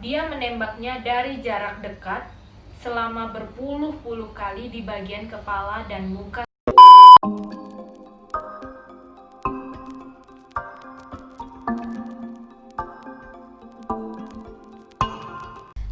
Dia menembaknya dari jarak dekat selama berpuluh-puluh kali di bagian kepala dan muka.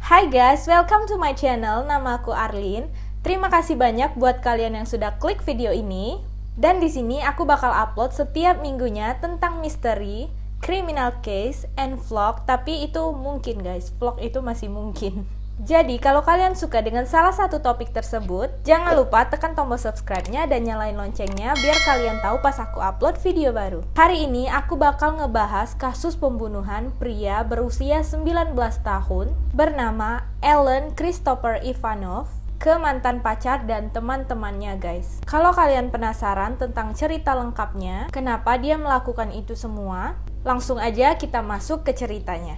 Hai guys, welcome to my channel. Nama aku Arlin. Terima kasih banyak buat kalian yang sudah klik video ini. Dan di sini aku bakal upload setiap minggunya tentang misteri, criminal case, and vlog. Tapi itu mungkin guys, vlog itu masih mungkin. Jadi kalau kalian suka dengan salah satu topik tersebut, jangan lupa tekan tombol subscribe-nya dan nyalain loncengnya biar kalian tahu pas aku upload video baru. Hari ini aku bakal ngebahas kasus pembunuhan pria berusia 19 tahun bernama Alan Christopher Ivanov ke mantan pacar dan teman-temannya guys. Kalau kalian penasaran tentang cerita lengkapnya, kenapa dia melakukan itu semua, langsung aja kita masuk ke ceritanya.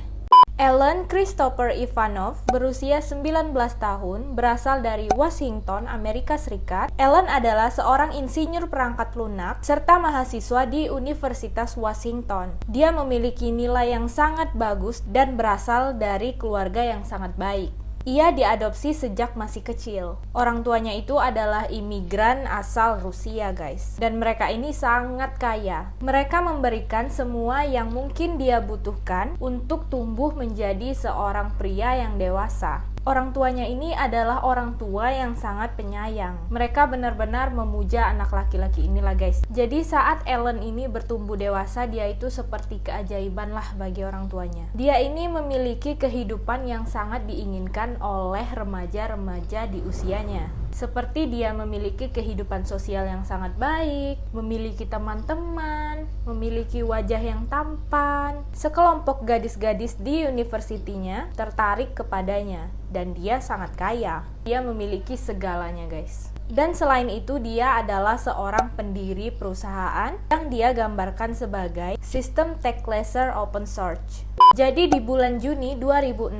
Alan Christopher Ivanov berusia 19 tahun, berasal dari Washington, Amerika Serikat. Alan adalah seorang insinyur perangkat lunak serta mahasiswa di Universitas Washington. Dia memiliki nilai yang sangat bagus dan berasal dari keluarga yang sangat baik. Ia diadopsi sejak masih kecil. Orang tuanya itu adalah imigran asal Rusia guys. Dan mereka ini sangat kaya. Mereka memberikan semua yang mungkin dia butuhkan untuk tumbuh menjadi seorang pria yang dewasa. Orang tuanya ini adalah orang tua yang sangat penyayang. Mereka benar-benar memuja anak laki-laki inilah guys. Jadi saat Alan ini bertumbuh dewasa, dia itu seperti keajaiban lah bagi orang tuanya. Dia ini memiliki kehidupan yang sangat diinginkan oleh remaja-remaja di usianya. Seperti dia memiliki kehidupan sosial yang sangat baik, memiliki teman-teman, memiliki wajah yang tampan. Sekelompok gadis-gadis di universitinya tertarik kepadanya dan dia sangat kaya. Dia memiliki segalanya guys. Dan selain itu dia adalah seorang pendiri perusahaan yang dia gambarkan sebagai sistem tech laser open source. Jadi di bulan Juni 2016,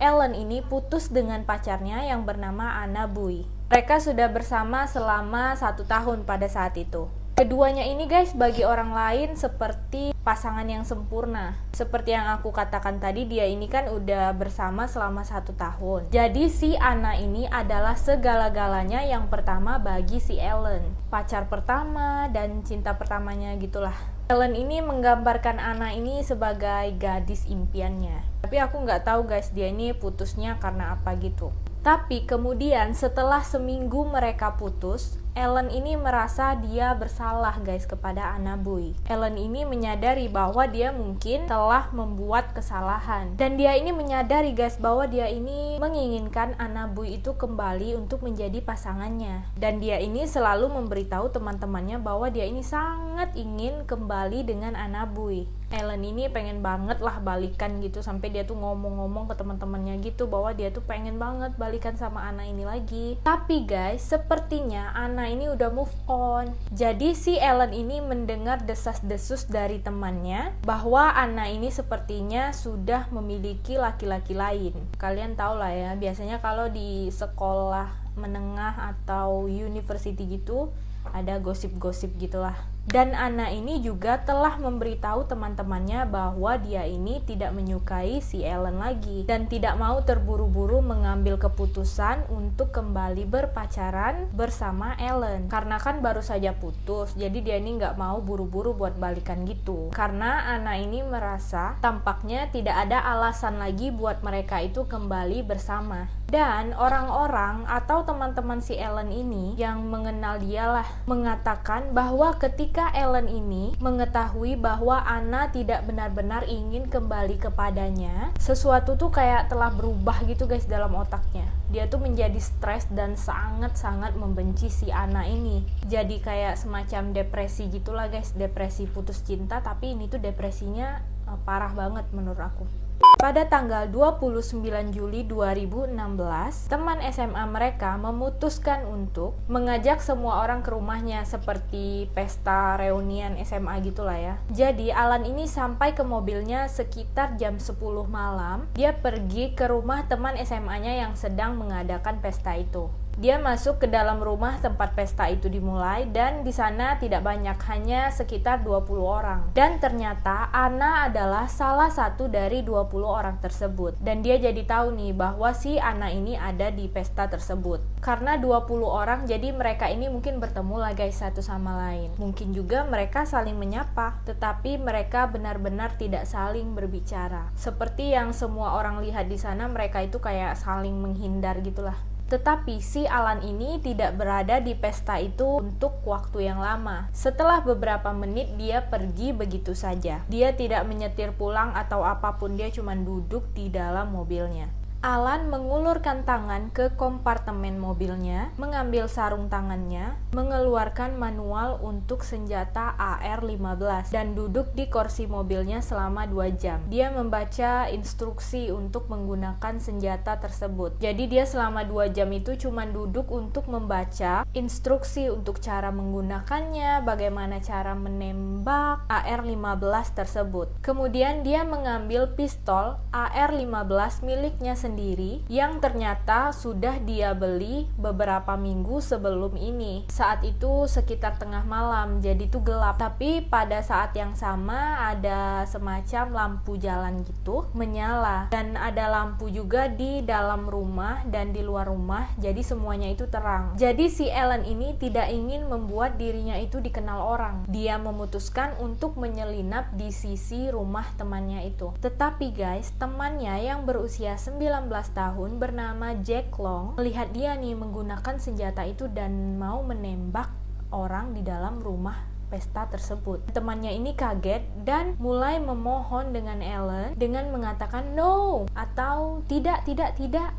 Alan ini putus dengan pacarnya yang bernama Anna Bui. Mereka sudah bersama selama 1 tahun pada saat itu. Keduanya ini guys bagi orang lain seperti pasangan yang sempurna. Seperti yang aku katakan tadi, dia ini kan udah bersama selama 1 tahun. Jadi si Anna ini adalah segala-galanya yang pertama bagi si Alan. Pacar pertama dan cinta pertamanya gitulah. Alan ini menggambarkan Anna ini sebagai gadis impiannya. Tapi aku nggak tahu guys dia ini putusnya karena apa gitu. Tapi kemudian setelah seminggu mereka putus, Alan ini merasa dia bersalah guys kepada Anna Bui. Alan ini menyadari bahwa dia mungkin telah membuat kesalahan. Dan dia ini menyadari guys bahwa dia ini menginginkan Anna Bui itu kembali untuk menjadi pasangannya. Dan dia ini selalu memberitahu teman-temannya bahwa dia ini sangat ingin kembali dengan Anna Bui. Alan ini pengen banget lah balikan gitu, sampai dia tuh ngomong-ngomong ke teman-temannya gitu bahwa dia tuh pengen banget balikan sama Anna ini lagi. Tapi guys, sepertinya Anna ini udah move on. Jadi si Alan ini mendengar desas-desus dari temannya bahwa Anna ini sepertinya sudah memiliki laki-laki lain. Kalian tahu lah ya, biasanya kalau di sekolah menengah atau university gitu ada gosip-gosip gitulah. Dan Anna ini juga telah memberitahu teman-temannya bahwa dia ini tidak menyukai si Alan lagi dan tidak mau terburu-buru mengambil keputusan untuk kembali berpacaran bersama Alan. Karena kan baru saja putus, jadi dia ini nggak mau buru-buru buat balikan gitu. Karena Anna ini merasa tampaknya tidak ada alasan lagi buat mereka itu kembali bersama. Dan orang-orang atau teman-teman si Alan ini yang mengenal dialah mengatakan bahwa ketika Alan ini mengetahui bahwa Anna tidak benar-benar ingin kembali kepadanya, sesuatu tuh kayak telah berubah gitu guys dalam otaknya. Dia tuh menjadi stres dan sangat-sangat membenci si Anna ini. Jadi kayak semacam depresi gitulah guys, depresi putus cinta, tapi ini tuh depresinya parah banget menurut aku. Pada tanggal 29 Juli 2016, teman SMA mereka memutuskan untuk mengajak semua orang ke rumahnya seperti pesta reunian SMA gitulah ya. Jadi Alan ini sampai ke mobilnya sekitar jam 10 malam. Dia pergi ke rumah teman SMA-nya yang sedang mengadakan pesta itu. Dia masuk ke dalam rumah tempat pesta itu dimulai dan di sana tidak banyak, hanya sekitar 20 orang. Dan ternyata Anna adalah salah satu dari 20 orang tersebut. Dan dia jadi tahu nih bahwa si Anna ini ada di pesta tersebut. Karena 20 orang, jadi mereka ini mungkin bertemu lah guys satu sama lain. Mungkin juga mereka saling menyapa, tetapi mereka benar-benar tidak saling berbicara. Seperti yang semua orang lihat di sana, mereka itu kayak saling menghindar gitulah. Tetapi si Alan ini tidak berada di pesta itu untuk waktu yang lama. Setelah beberapa menit dia pergi begitu saja. Dia tidak menyetir pulang atau apapun, dia cuma duduk di dalam mobilnya. Alan mengulurkan tangan ke kompartemen mobilnya, mengambil sarung tangannya, mengeluarkan manual untuk senjata AR-15 dan duduk di kursi mobilnya selama 2 jam. Dia membaca instruksi untuk menggunakan senjata tersebut. Jadi dia selama 2 jam itu cuma duduk untuk membaca instruksi untuk cara menggunakannya, bagaimana cara menembak AR-15 tersebut. Kemudian dia mengambil pistol AR-15 miliknya sendiri yang ternyata sudah dia beli beberapa minggu sebelum ini. Saat itu sekitar tengah malam, jadi itu gelap. Tapi pada saat yang sama ada semacam lampu jalan gitu menyala, dan ada lampu juga di dalam rumah dan di luar rumah, jadi semuanya itu terang. Jadi si Alan ini tidak ingin membuat dirinya itu dikenal orang. Dia memutuskan untuk menyelinap di sisi rumah temannya itu. Tetapi guys, temannya yang berusia 19 tahun bernama Jack Long melihat dia nih menggunakan senjata itu dan mau menembak orang di dalam rumah pesta tersebut. Temannya ini kaget dan mulai memohon dengan Alan dengan mengatakan no atau tidak.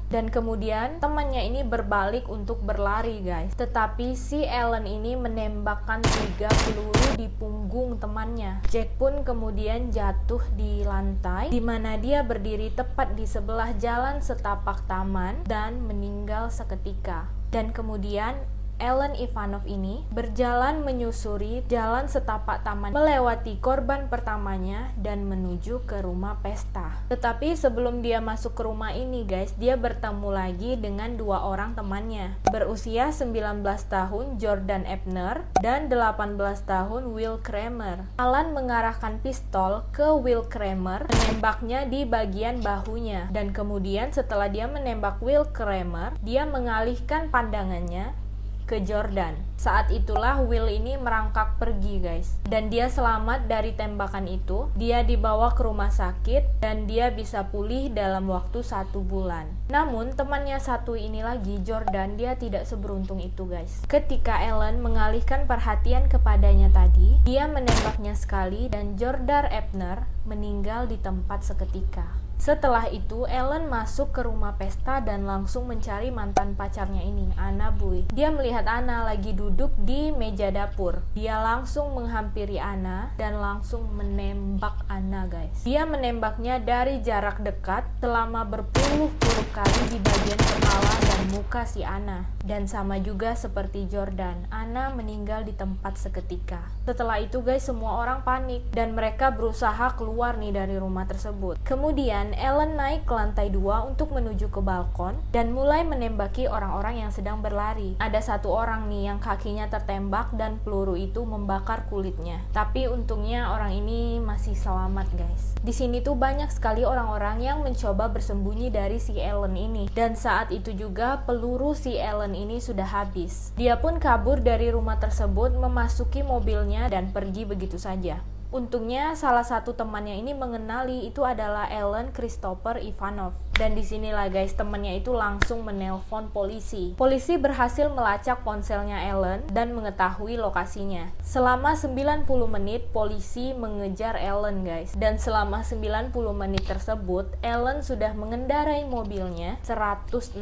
Dan kemudian temannya ini berbalik untuk berlari guys. Tetapi si Alan ini menembakkan 3 peluru di punggung temannya. Jack pun kemudian jatuh di lantai di mana dia berdiri tepat di sebelah jalan setapak taman dan meninggal seketika. Dan kemudian Alan Ivanov ini berjalan menyusuri jalan setapak taman, melewati korban pertamanya dan menuju ke rumah pesta. Tetapi sebelum dia masuk ke rumah ini guys, dia bertemu lagi dengan 2 orang temannya berusia 19 tahun Jordan Ebner dan 18 tahun Will Kramer. Alan mengarahkan pistol ke Will Kramer, menembaknya di bagian bahunya, dan kemudian setelah dia menembak Will Kramer, dia mengalihkan pandangannya ke Jordan. Saat itulah Will ini merangkak pergi guys, dan dia selamat dari tembakan itu. Dia dibawa ke rumah sakit dan dia bisa pulih dalam waktu 1 bulan. Namun temannya satu ini lagi, Jordan, dia tidak seberuntung itu guys. Ketika Alan mengalihkan perhatian kepadanya tadi, dia menembaknya sekali dan Jordan Ebner meninggal di tempat seketika. Setelah itu, Alan masuk ke rumah pesta dan langsung mencari mantan pacarnya ini, Anna Bui. Dia melihat Anna lagi duduk di meja dapur. Dia langsung menghampiri Anna dan langsung menembak Anna, guys. Dia menembaknya dari jarak dekat selama berpuluh-puluh kali di bagian kepala dan muka si Anna. Dan sama juga seperti Jordan, Anna meninggal di tempat seketika. Setelah itu guys, semua orang panik dan mereka berusaha keluar nih dari rumah tersebut. Kemudian Alan naik ke lantai 2 untuk menuju ke balkon dan mulai menembaki orang-orang yang sedang berlari. Ada satu orang nih yang kakinya tertembak dan peluru itu membakar kulitnya. Tapi untungnya orang ini masih selamat guys. Di sini tuh banyak sekali orang-orang yang mencoba bersembunyi dari si Alan ini. Dan saat itu juga peluru si Alan ini sudah habis. Dia pun kabur dari rumah tersebut, memasuki mobilnya dan pergi begitu saja. Untungnya salah satu temannya ini mengenali itu adalah Alan Christopher Ivanov. Dan disinilah guys, temannya itu langsung menelpon polisi. Polisi berhasil melacak ponselnya Alan dan mengetahui lokasinya. Selama 90 menit polisi mengejar Alan guys. Dan selama 90 menit tersebut Alan sudah mengendarai mobilnya 160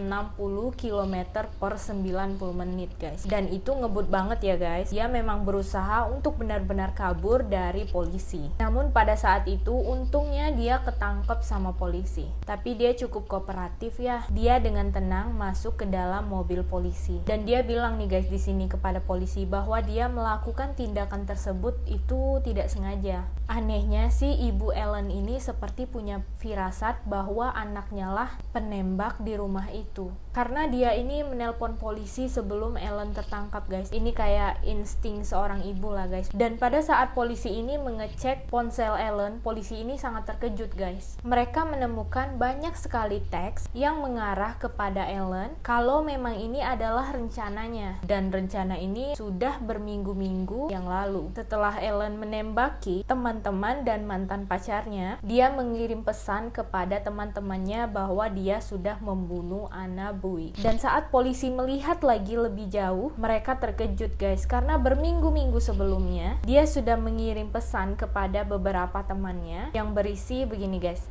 km per 90 menit guys. Dan itu ngebut banget ya guys. Dia memang berusaha untuk benar-benar kabur dari polisi. Namun pada saat itu untungnya dia ketangkep sama polisi. Tapi dia cukup kooperatif ya. Dia dengan tenang masuk ke dalam mobil polisi. Dan dia bilang nih guys di sini kepada polisi bahwa dia melakukan tindakan tersebut itu tidak sengaja. Anehnya sih ibu Ellen ini seperti punya firasat bahwa anaknya lah penembak di rumah itu. Karena dia ini menelpon polisi sebelum Ellen tertangkap guys. Ini kayak insting seorang ibu lah guys. Dan pada saat polisi ini mengecek ponsel Ellen, polisi ini sangat terkejut guys. Mereka menemukan banyak sekali teks yang mengarah kepada Ellen kalau memang ini adalah rencananya. Dan rencana ini sudah berminggu-minggu yang lalu. Setelah Ellen menembaki teman-teman dan mantan pacarnya, dia mengirim pesan kepada teman-temannya bahwa dia sudah membunuh Anna Bui. Dan saat polisi melihat lagi lebih jauh, mereka terkejut guys, karena berminggu-minggu sebelumnya dia sudah mengirim pesan kepada beberapa temannya yang berisi begini guys: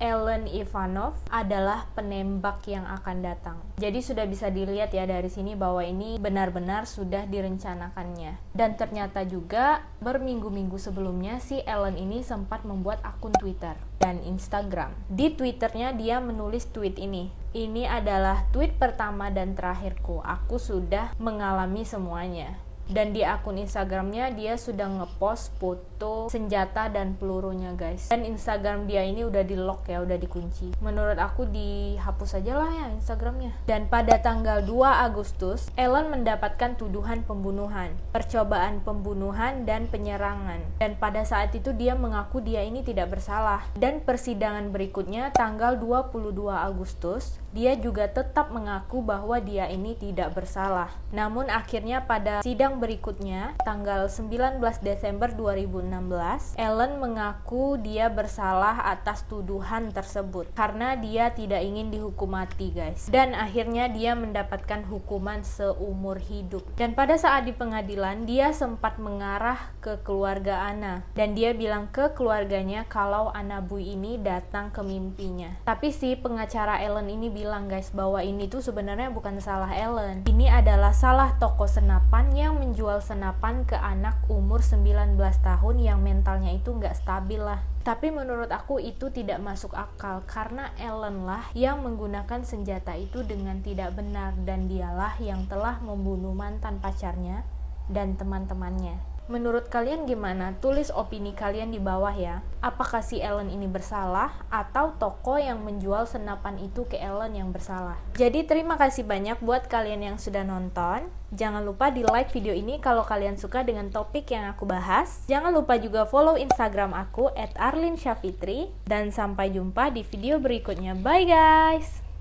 Ellen Ivanov adalah penembak yang akan datang. Jadi sudah bisa dilihat ya dari sini bahwa ini benar-benar sudah direncanakannya. Dan ternyata juga berminggu-minggu sebelumnya si Ellen ini sempat membuat akun Twitter dan Instagram. Di Twitternya dia menulis tweet ini: "Ini adalah tweet pertama dan terakhirku. Aku sudah mengalami semuanya." Dan di akun Instagramnya dia sudah ngepost foto senjata dan pelurunya guys. Dan Instagram dia ini udah di lock ya, udah dikunci. Menurut aku dihapus aja lah ya Instagramnya. Dan pada tanggal 2 Agustus Ellen mendapatkan tuduhan pembunuhan, percobaan pembunuhan, dan penyerangan. Dan pada saat itu dia mengaku dia ini tidak bersalah. Dan persidangan berikutnya tanggal 22 Agustus dia juga tetap mengaku bahwa dia ini tidak bersalah. Namun akhirnya pada sidang berikutnya, tanggal 19 Desember 2016, Ellen mengaku dia bersalah atas tuduhan tersebut karena dia tidak ingin dihukum mati guys. Dan akhirnya dia mendapatkan hukuman seumur hidup. Dan pada saat di pengadilan, dia sempat mengarah ke keluarga Anna. Dan dia bilang ke keluarganya kalau Anna Bui ini datang ke mimpinya. Tapi si pengacara Ellen ini bilang guys bahwa ini tuh sebenarnya bukan salah Ellen. Ini adalah salah toko senapan yang menjual senapan ke anak umur 19 tahun yang mentalnya itu nggak stabil lah. Tapi menurut aku itu tidak masuk akal karena Ellen lah yang menggunakan senjata itu dengan tidak benar dan dialah yang telah membunuh mantan pacarnya dan teman-temannya. Menurut kalian gimana? Tulis opini kalian di bawah ya. Apakah si Ellen ini bersalah atau toko yang menjual senapan itu ke Ellen yang bersalah? Jadi terima kasih banyak buat kalian yang sudah nonton. Jangan lupa di like video ini kalau kalian suka dengan topik yang aku bahas. Jangan lupa juga follow Instagram aku @arlinsyafitri. Dan sampai jumpa di video berikutnya. Bye guys!